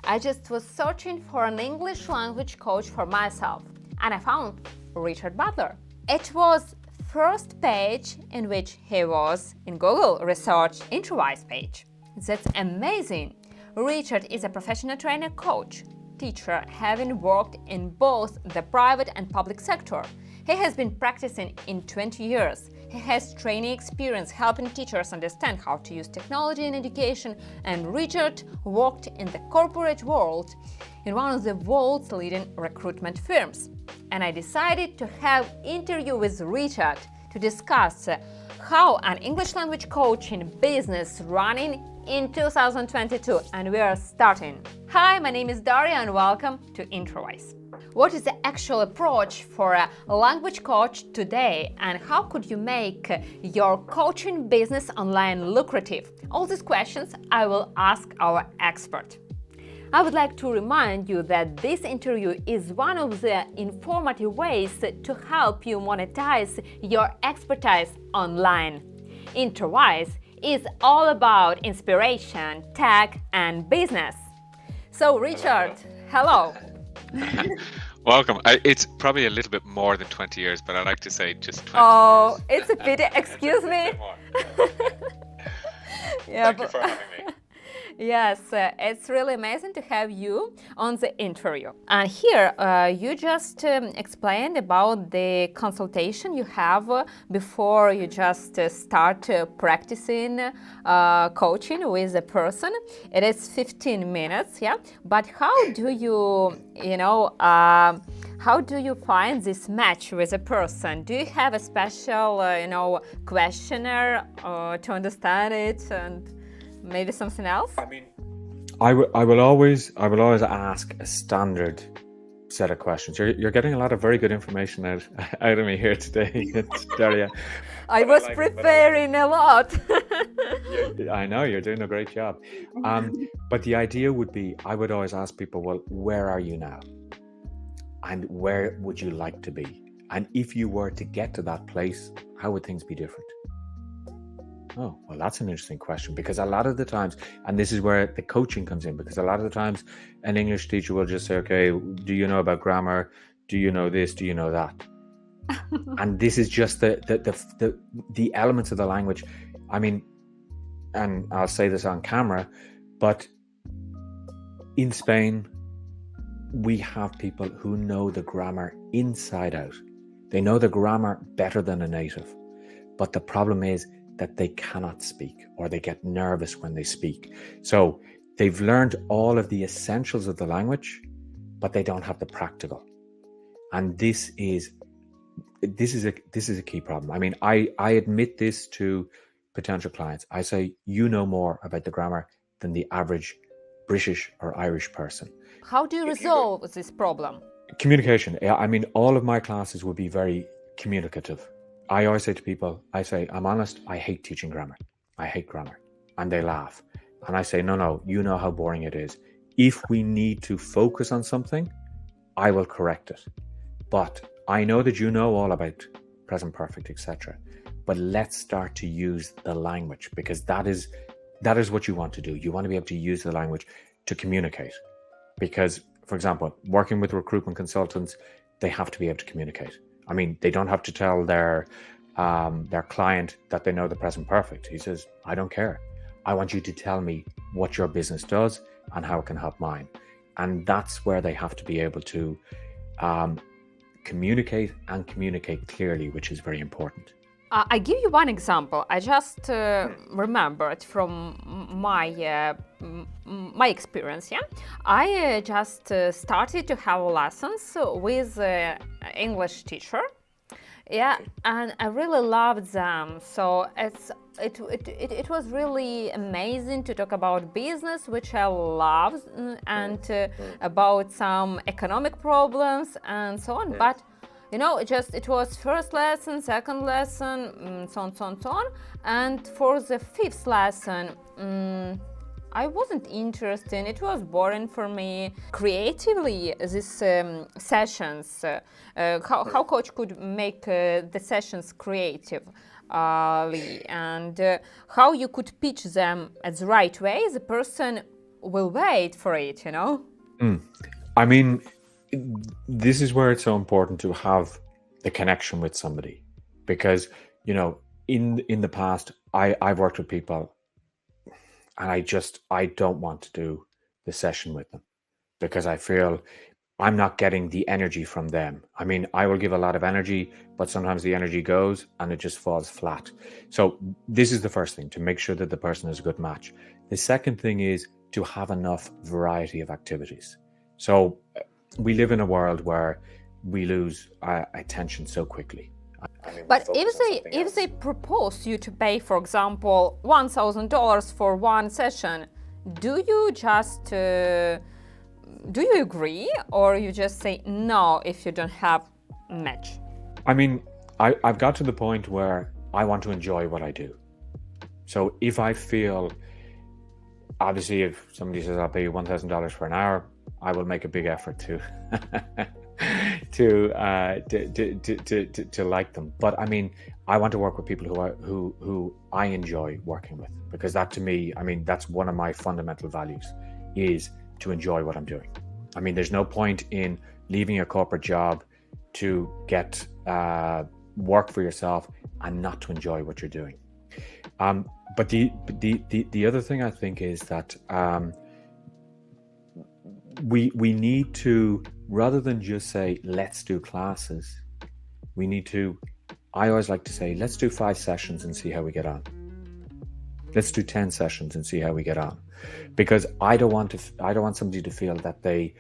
I just was searching for an English language coach for myself, and I found Richard Butler. It was first page in which he was in Google research Introwise page. That's amazing. Richard is a professional trainer coach, teacher, having worked in both the private and public sector. He has been practicing in 20 years. He has training experience helping teachers understand how to use technology in education, and Richard worked in the corporate world in one of the world's leading recruitment firms. And I decided to have an interview with Richard to discuss how an English language coach in business running in 2022. And we are starting. Hi, my name is Daria and welcome to Introwise. What is the actual approach for a language coach today, and how could you make your coaching business online lucrative? All these questions I will ask our expert. I would like to remind you that this interview is one of the informative ways to help you monetize your expertise online. Introwise is all about inspiration, tech, and business. So, Richard, hello. Welcome. It's probably a little bit more than 20 years, but I like to say just 20 Oh, years. it's a bit, excuse me. Yeah, Thank you for having me. Yes, it's really amazing to have you on the interview. And here you just explained about the consultation you have before you just start practicing coaching with a person. It is 15 minutes, yeah? But how do you, how do you find this match with a person? Do you have a special, questionnaire to understand it and maybe something else? I mean, I will always ask a standard set of questions. You're getting a lot of very good information out of me here today, Daria. I was preparing a lot. I know you're doing a great job. But the idea would be, I would always ask people, well, where are you now? And where would you like to be? And if you were to get to that place, how would things be different? Oh, well, that's an interesting question, because a lot of the times, and this is where the coaching comes in, because a lot of the times an English teacher will just say, okay, do you know about grammar? Do you know this? Do you know that? And this is just the elements of the language. I mean, and I'll say this on camera, but in Spain, we have people who know the grammar inside out. They know the grammar better than a native. But the problem is that they cannot speak, or they get nervous when they speak. So they've learned all of the essentials of the language, but they don't have the practical. And this is a key problem. I mean, I admit this to potential clients. I say, you know more about the grammar than the average British or Irish person. How do you resolve this problem? Communication. I mean, all of my classes would be very communicative. I always say to people, I'm honest, I hate teaching grammar. I hate grammar. And they laugh. And I say, no, you know how boring it is. If we need to focus on something, I will correct it. But I know that you know all about present perfect, etc. But let's start to use the language, because that is what you want to do. You want to be able to use the language to communicate. Because, for example, working with recruitment consultants, they have to be able to communicate. I mean, they don't have to tell their client that they know the present perfect. He says, I don't care. I want you to tell me what your business does and how it can help mine. And that's where they have to be able to communicate and communicate clearly, which is very important. I give you one example. I just remembered from my experience. Yeah, I just started to have lessons with an English teacher. Yeah, and I really loved them. So it was really amazing to talk about business, which I love, and about some economic problems and so on. But it was first lesson, second lesson, so on. And for the fifth lesson, I wasn't interested. It was boring for me. Creatively, these sessions, how coach could make the sessions creative, and how you could pitch them at the right way. The person will wait for it, you know? I mean, this is where it's so important to have the connection with somebody, because, you know, in the past, I've worked with people and I don't want to do the session with them because I feel I'm not getting the energy from them. I mean, I will give a lot of energy, but sometimes the energy goes and it just falls flat. So this is the first thing, to make sure that the person is a good match. The second thing is to have enough variety of activities. So we live in a world where we lose attention so quickly. I mean, but if they propose you to pay, for example, $1,000 for one session, do you just do you agree, or you just say no if you don't have a match? I mean, I've got to the point where I want to enjoy what I do. So if I feel, obviously, if somebody says I'll pay you $1,000 for an hour, I will make a big effort to to like them. But I mean, I want to work with people who I enjoy working with, because that, to me, I mean, that's one of my fundamental values, is to enjoy what I'm doing. I mean, there's no point in leaving a corporate job to get work for yourself and not to enjoy what you're doing. But the other thing I think is that we need to, rather than just say let's do classes, we need to, I always like to say, let's do 5 sessions and see how we get on. Let's do 10 sessions and see how we get on. Because I don't want somebody to feel that they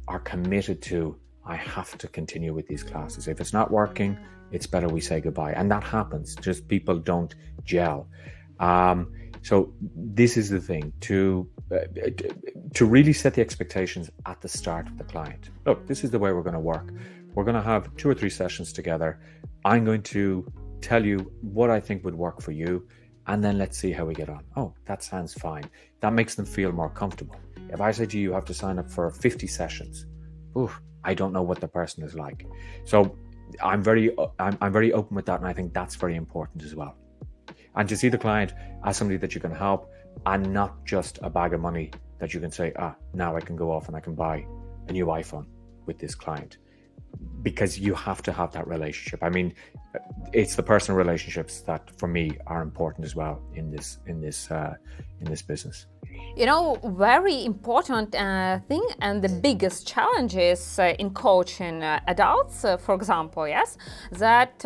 are committed to, I have to continue with these classes. If it's not working, it's better we say goodbye. And that happens. Just people don't gel. So this is the thing, to really set the expectations at the start with the client. Look, this is the way we're going to work. We're going to have 2 or 3 sessions together. I'm going to tell you what I think would work for you, and then let's see how we get on. Oh, that sounds fine. That makes them feel more comfortable. If I say to you, you have to sign up for 50 sessions, I don't know what the person is like. So I'm very open with that, and I think that's very important as well. And to see the client as somebody that you can help, and not just a bag of money that you can say, now I can go off and I can buy a new iPhone with this client. Because you have to have that relationship. I mean, it's the personal relationships that, for me, are important as well in this business. You know, very important thing, and the biggest challenges in coaching adults, for example, yes, that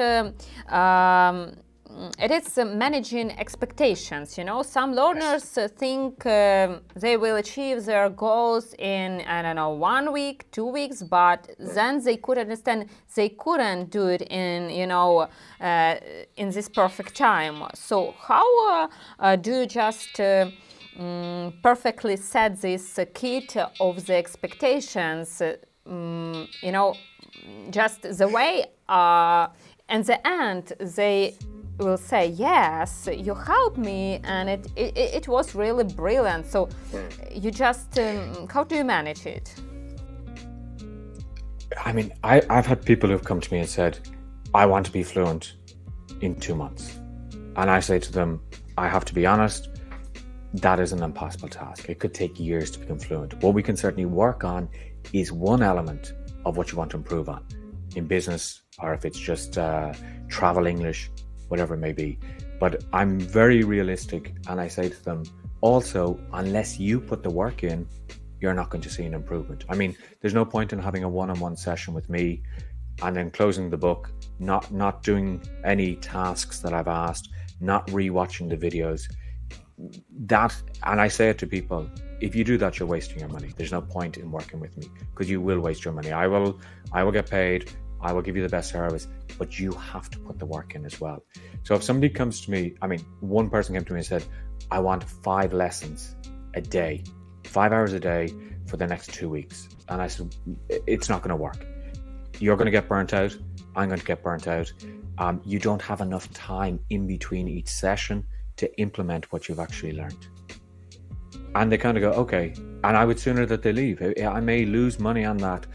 it is managing expectations. You know, some learners think they will achieve their goals in, I don't know, 1 week, 2 weeks, but then they could understand they couldn't do it in, you know, in this perfect time. So how do you just perfectly set this kit of the expectations, you know, just the way in the end they will say, yes, you helped me, and it was really brilliant. So you just, how do you manage it? I mean, I've had people who've come to me and said, I want to be fluent in 2 months. And I say to them, I have to be honest, that is an impossible task. It could take years to become fluent. What we can certainly work on is one element of what you want to improve on in business, or if it's just travel English, whatever it may be. But I'm very realistic, and I say to them also, unless you put the work in, you're not going to see an improvement. I mean, there's no point in having a one-on-one session with me and then closing the book, not doing any tasks that I've asked, not rewatching the videos. That, and I say it to people, if you do that, you're wasting your money. There's no point in working with me, because you will waste your money. I will get paid, I will give you the best service, but you have to put the work in as well. So if somebody comes to me, I mean, one person came to me and said, I want 5 lessons a day, 5 hours a day for the next 2 weeks. And I said, it's not going to work. You're going to get burnt out. I'm going to get burnt out. You don't have enough time in between each session to implement what you've actually learned. And they kind of go, okay. And I would sooner that they leave. I may lose money on that,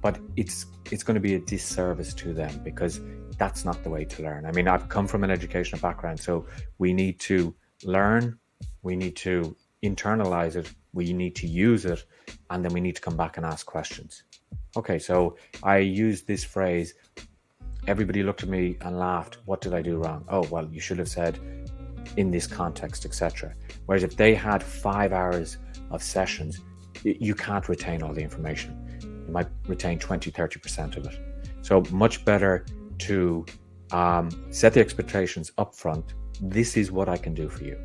but it's going to be a disservice to them, because that's not the way to learn. I mean, I've come from an educational background, so we need to learn, we need to internalize it, we need to use it, and then we need to come back and ask questions. Okay, so I used this phrase, everybody looked at me and laughed. What did I do wrong? Oh, well, you should have said in this context, etc. Whereas if they had 5 hours of sessions, you can't retain all the information. You might retain 20, 30% of it. So much better to set the expectations up front. This is what I can do for you.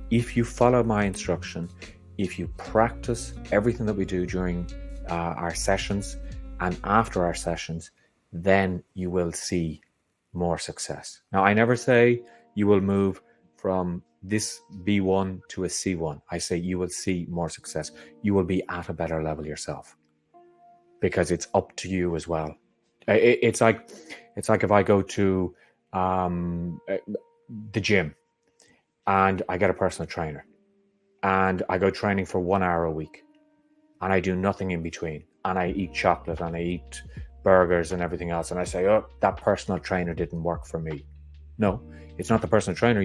If you follow my instruction, if you practice everything that we do during our sessions and after our sessions, then you will see more success. Now, I never say you will move from this B1 to a C1. I say you will see more success. You will be at a better level yourself, because it's up to you as well. It's like if I go to the gym and I get a personal trainer and I go training for 1 hour a week and I do nothing in between, and I eat chocolate and I eat burgers and everything else, and I say, oh, that personal trainer didn't work for me. No, it's not the personal trainer.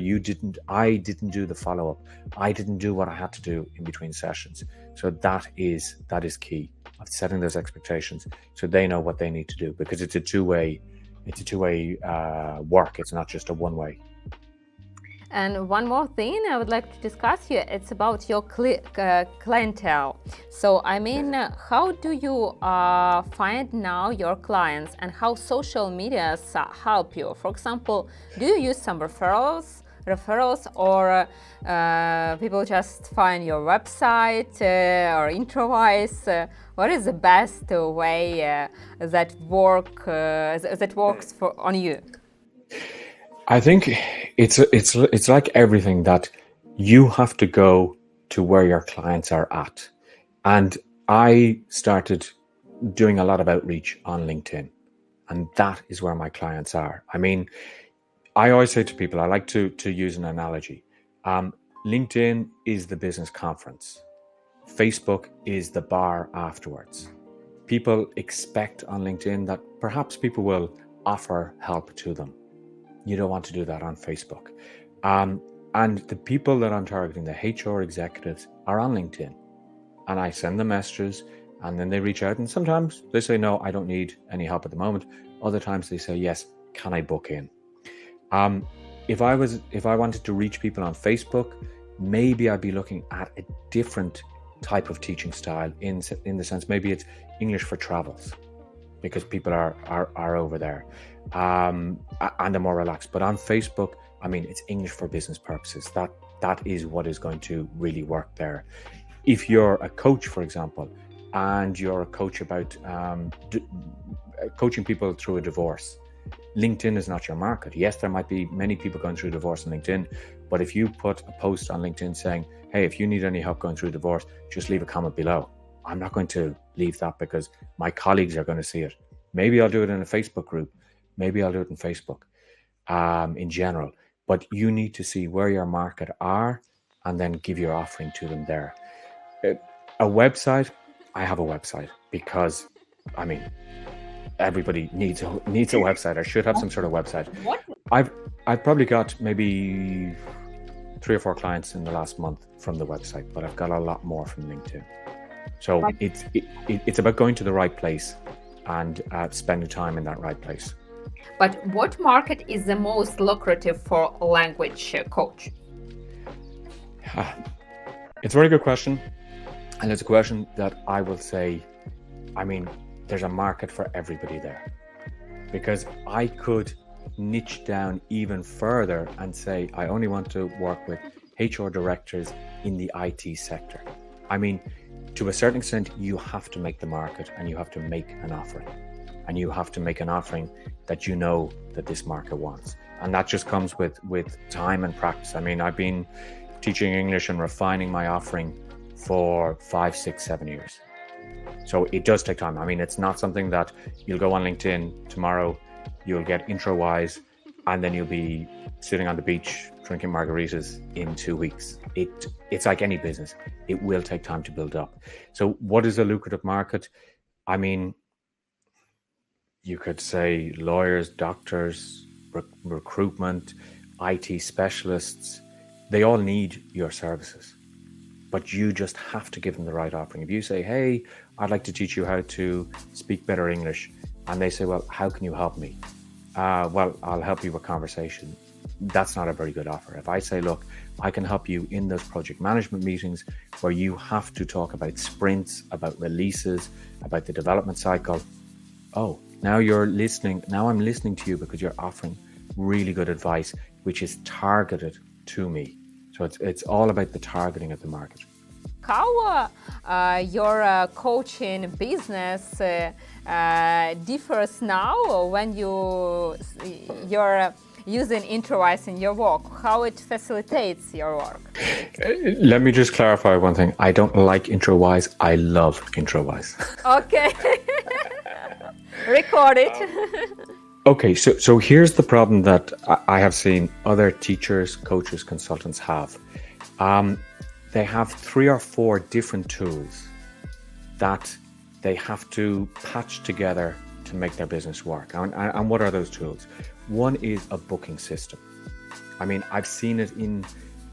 I didn't do the follow-up. I didn't do what I had to do in between sessions. So that is key, of setting those expectations so they know what they need to do, because it's a two-way work. It's not just a one-way. And one more thing I would like to discuss here, it's about your clientele. So, I mean, how do you find now your clients, and how social media help you? For example, do you use some referrals, or people just find your website or Introwise? What is the best way that works on you? I think it's like everything, that you have to go to where your clients are at. And I started doing a lot of outreach on LinkedIn, and that is where my clients are. I mean, I always say to people, I like to use an analogy. LinkedIn is the business conference. Facebook is the bar afterwards. People expect on LinkedIn that perhaps people will offer help to them. You don't want to do that on Facebook. And the people that I'm targeting, the HR executives, are on LinkedIn. And I send them messages, and then they reach out, and sometimes they say, no, I don't need any help at the moment. Other times they say, yes, can I book in? If I wanted to reach people on Facebook, maybe I'd be looking at a different type of teaching style, in the sense, maybe it's English for travels, because people are over there, and they're more relaxed. But on Facebook, I mean, it's English for business purposes. That is what is going to really work there. If you're a coach, for example, and you're a coach about coaching people through a divorce, LinkedIn is not your market. Yes, there might be many people going through divorce on LinkedIn, but if you put a post on LinkedIn saying, hey, if you need any help going through divorce, just leave a comment below. I'm not going to leave that because my colleagues are going to see it. Maybe I'll do it in a Facebook group. Maybe I'll do it in Facebook in general. But you need to see where your market are and then give your offering to them there. A website, I have a website because, I mean, everybody needs a website, or should have some sort of website. I've probably got maybe 3 or 4 clients in the last month from the website, but I've got a lot more from LinkedIn. So it's about going to the right place and spending time in that right place. But what market is the most lucrative for a language coach? It's a very good question. And it's a question that I will say, I mean, there's a market for everybody there. Because I could niche down even further and say, I only want to work with HR directors in the IT sector. I mean, to a certain extent, you have to make the market, and you have to make an offering. And you have to make an offering that you know that this market wants. And that just comes with time and practice. I mean, I've been teaching English and refining my offering for 5, 6, 7 years. So it does take time. I mean, it's not something that you'll go on LinkedIn tomorrow, you'll get Introwise, and then you'll be sitting on the beach drinking margaritas in 2 weeks. It's like any business. It will take time to build up. So what is a lucrative market? I mean, you could say lawyers, doctors, recruitment, IT specialists, they all need your services. but you just have to give them the right offering. If you say, hey, I'd like to teach you how to speak better English, and they say, well, how can you help me? Well, I'll help you with conversation. That's not a very good offer. If I say, look, I can help you in those project management meetings where you have to talk about sprints, about releases, about the development cycle. Oh, now you're listening. Now I'm listening to you because you're offering really good advice, which is targeted to me. So it's all about the targeting of the market. How your coaching business differs now when you're using Introwise in your work? How it facilitates your work? Let me just clarify one thing. I don't like Introwise. I love Introwise. Okay. Record it. Okay, so here's the problem that I have seen other teachers, coaches, consultants have. They have 3 or 4 different tools that they have to patch together to make their business work. And what are those tools? One is a booking system. I mean, I've seen it in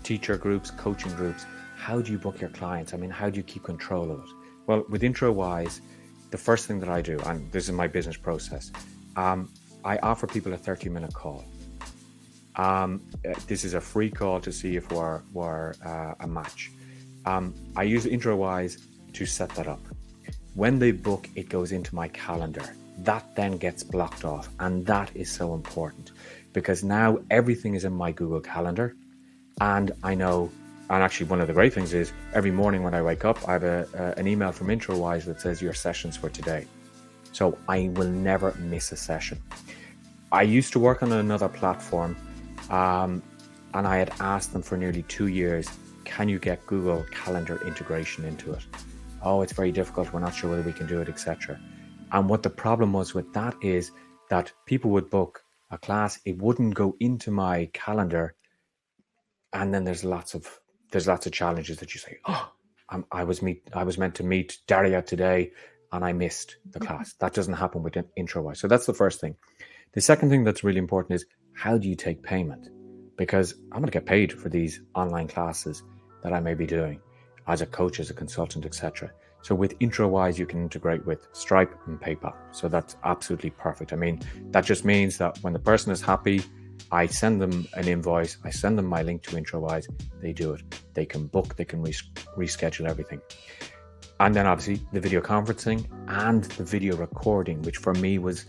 teacher groups, coaching groups. How do you book your clients? I mean, how do you keep control of it? Well, with Introwise, the first thing that I do, and this is my business process, I offer people a 30-minute call. This is a free call to see if we're a match. I use Introwise to set that up. When they book, it goes into my calendar. That then gets blocked off, and that is so important because now everything is in my Google Calendar, and I know. And actually, one of the great things is every morning when I wake up, I have an email from Introwise that says your sessions for today. So I will never miss a session. I used to work on another platform, and I had asked them for nearly 2 years, can you get Google Calendar integration into it? Oh, it's very difficult. We're not sure whether we can do it, etc. And what the problem was with that is that people would book a class, it wouldn't go into my calendar, and then there's lots of challenges that you say, oh, I was meant to meet Daria today and I missed the class. That doesn't happen with Introwise. So that's the first thing. The second thing that's really important is how do you take payment? Because I'm going to get paid for these online classes that I may be doing as a coach, as a consultant, etc. So with Introwise, you can integrate with Stripe and PayPal. So that's absolutely perfect. I mean, that just means that when the person is happy, I send them an invoice, I send them my link to Introwise, they do it. They can book, they can reschedule everything. And then obviously the video conferencing and the video recording, which for me was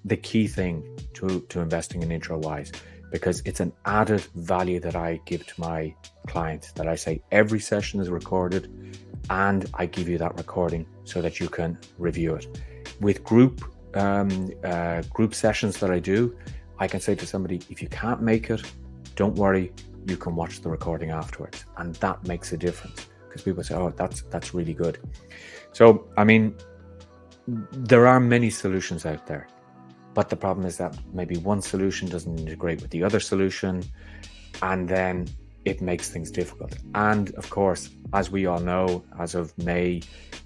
the key thing to investing in Introwise, because it's an added value that I give to my clients, that I say every session is recorded and I give you that recording so that you can review it. With group sessions that I do, I can say to somebody, if you can't make it, don't worry, you can watch the recording afterwards. And that makes a difference because people say, oh, that's really good. So, I mean, there are many solutions out there, but the problem is that maybe one solution doesn't integrate with the other solution, and then it makes things difficult. And of course, as we all know, as of May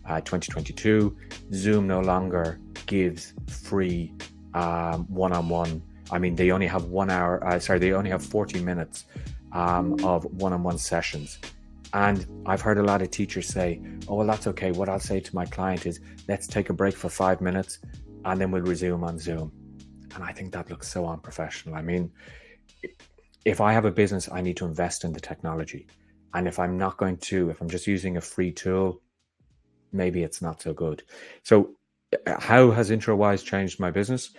2022, Zoom no longer gives free one-on-one. I mean, they only have 1 hour, they only have 40 minutes of one-on-one sessions. And I've heard a lot of teachers say, oh, well, that's okay. What I'll say to my client is, let's take a break for 5 minutes and then we'll resume on Zoom. And I think that looks so unprofessional. I mean, if I have a business, I need to invest in the technology. And if I'm just using a free tool, maybe it's not so good. So how has Introwise changed my business?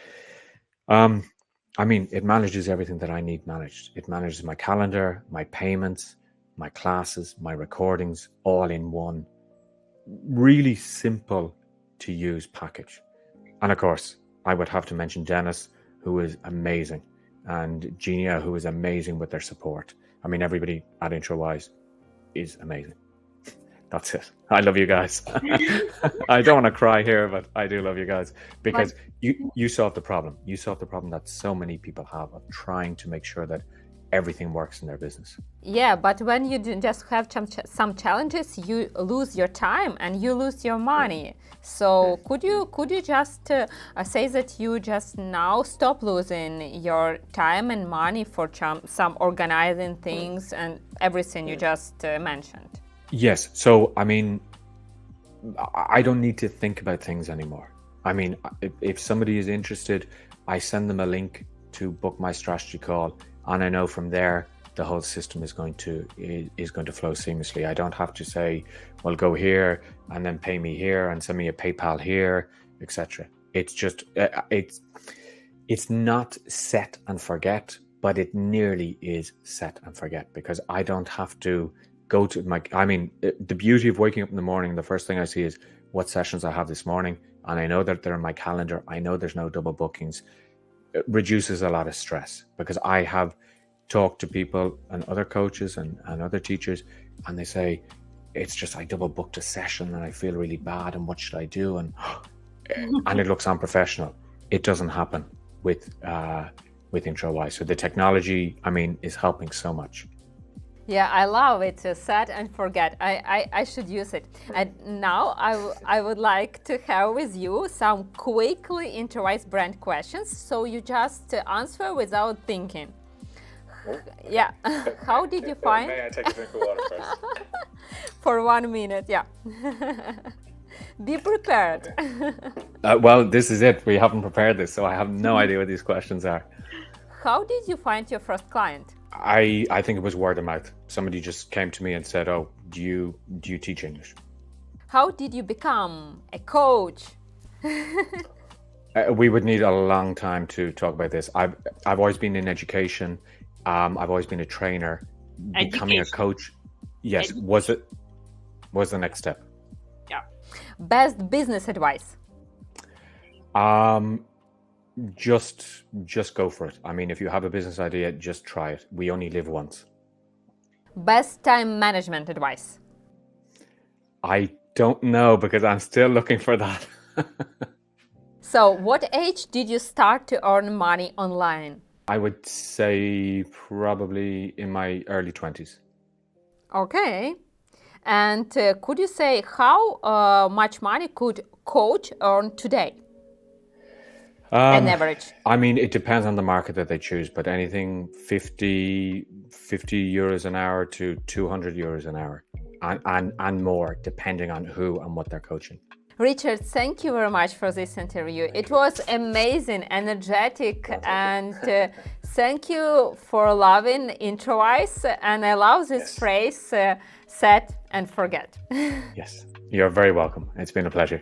I mean, it manages everything that I need managed. It manages my calendar, my payments, my classes, my recordings, all in one really simple to use package. And of course, I would have to mention Dennis, who is amazing, and Genia, who is amazing with their support. I mean, everybody at Introwise is amazing. That's it. I love you guys. I don't want to cry here, but I do love you guys because you solved the problem. You solved the problem that so many people have of trying to make sure that everything works in their business. Yeah, but when you just have some challenges, you lose your time and you lose your money. So could you just say that you just now stop losing your time and money for some organizing things and everything you just mentioned? Yes. So, I mean, I don't need to think about things anymore. I mean, if somebody is interested, I send them a link to book my strategy call, and I know from there the whole system is going to flow seamlessly. I don't have to say, well, go here and then pay me here and send me a PayPal here, etc. It's just it's not set and forget, but it nearly is set and forget, because I don't have to go to my, I mean, the beauty of waking up in the morning, the first thing I see is what sessions I have this morning, and I know that they're in my calendar. I know there's no double bookings. It reduces a lot of stress, because I have talked to people and other coaches and other teachers, and they say, it's just I double booked a session and I feel really bad, and what should I do? And it looks unprofessional. It doesn't happen with Introwise. So the technology, I mean, is helping so much. Yeah, I love it. Set and forget. I should use it. And now I would like to have with you some quickly Introwise brand questions. So you just answer without thinking. Yeah. How did you find? May I take a drink of water first? For 1 minute, yeah. Be prepared. Well, this is it. We haven't prepared this, so I have no idea what these questions are. How did you find your first client? I think it was word of mouth. Somebody just came to me and said, "Oh, do you teach English?" How did you become a coach? We would need a long time to talk about this. I've always been in education. I've always been a trainer. Becoming a coach, yes, was the next step. Yeah. Best business advice? Just go for it. I mean, if you have a business idea, just try it. We only live once. Best time management advice? I don't know, because I'm still looking for that. So, what age did you start to earn money online? I would say probably in my early 20s. Okay. And could you say how much money could coach earn today? An average. I mean, it depends on the market that they choose, but anything 50 euros an hour to 200 euros an hour and more, depending on who and what they're coaching. Richard, thank you very much for this interview. It was amazing, energetic, and thank you for loving Introwise. And I love this phrase, set and forget. Yes, you're very welcome. It's been a pleasure.